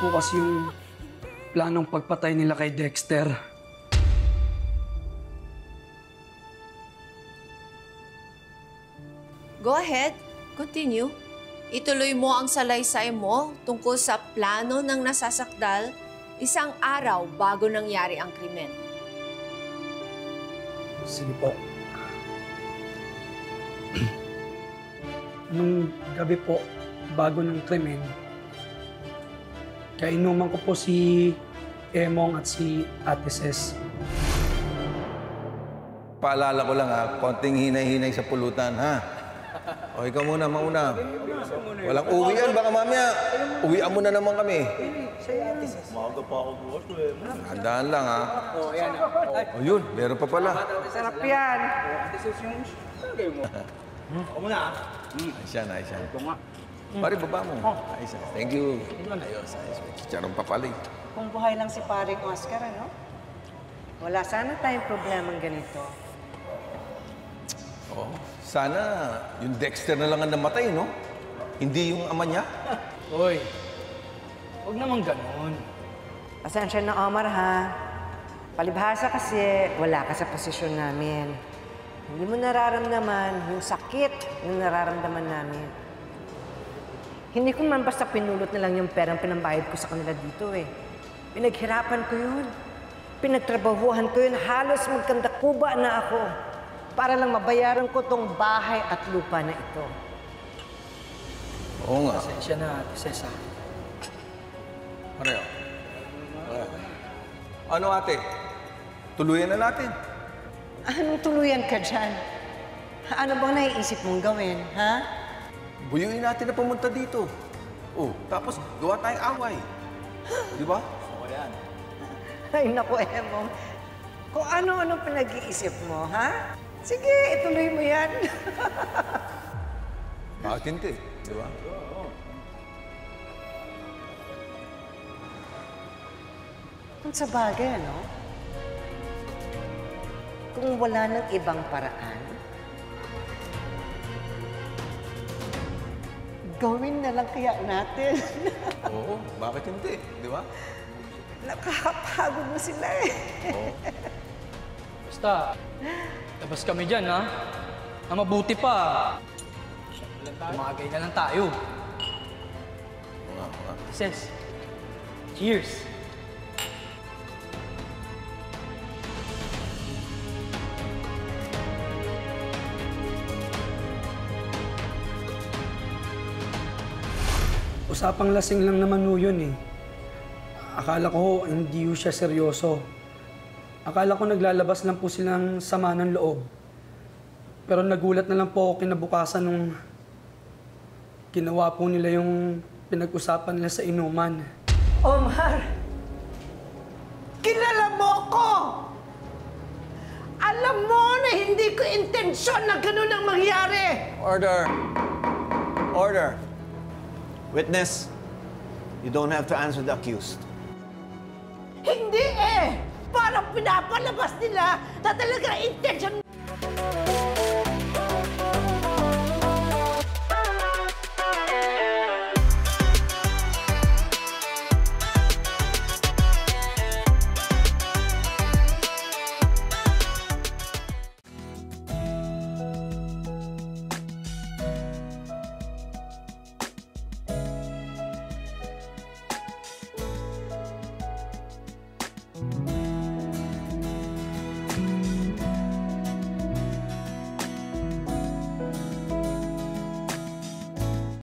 po kasi yung planong pagpatay nila kay Dexter. Go ahead. Continue. Ituloy mo ang salaysay mo tungkol sa plano ng nasasakdal isang araw bago nangyari ang krimen. Sige po. Nung gabi po, bago ng krimen, kainuman ko po si Emong at si Ate Ces. Paalala ko lang ha, konting hinay-hinay sa pulutan ha. O ikaw muna, mauna. Walang uwian, baka mamaya uwian mo na naman kami. Maaga pa ako buwas eh. Handaan lang ha. O yun, meron pa pala. Sarap yan. Ako muna ah. Ayos yan, ayos yan. Pare, baba mo. Ayos yan. Thank you. Ayos, ayos. May chicharon pa pala eh. Kung buhay lang si paring Oscar, ano? Wala sana tayong problemang ganito. Oh, sana yung Dexter na lang ang namatay, no? Hindi yung ama niya. Hoy, huwag naman ganun. Pasensya na, Omar, ha? Palibhasa kasi wala ka sa posisyon namin. Hindi mo nararamdaman yung sakit yung nararamdaman namin. Hindi ko man basta pinulot na lang yung perang pinambayad ko sa kanila dito eh. Pinaghirapan ko yun. Pinagtrabahuhan ko yun. Halos magkandakuba na ako para lang mabayaran ko tong bahay at lupa na ito. Oo nga. Pasensya na, Ate Ces. Pareho. Ano ate? Tuluyan na natin. Anong tuluyan ka dyan? Ano bang naiisip mong gawin, ha? Buyuin natin na pumunta dito. Oh, tapos gawa tayong away. Di ba? Ay, naku, Emong. Kung ano-ano pinag-iisip mo, ha? Sige, ituloy mo yan. Bakit hindi? Di ba? Kung sa bagay, ano? Kung wala ng ibang paraan, gawin na lang kaya natin. Oo, bakit hindi? Di ba? Nakakapagod na sila eh. Oo. Basta, labas kami dyan, ha? Ang mabuti pa, tumagay na lang tayo. Oo nga, oo nga. Ces, cheers! Usapang lasing lang naman ho yun eh. Akala ko hindi ho siya seryoso. Akala ko naglalabas lang po silang sama ng loob. Pero nagulat na lang po ako kinabukasan nung ginawa po nila yung pinag-usapan nila sa inuman. Omar, kilala mo ko! Alam mo na hindi ko intensyon na ganun ang mangyari! Order! Order! Witness, you don't have to answer the accused. Hindi eh! Parang pinapalabas nila na talaga intensyon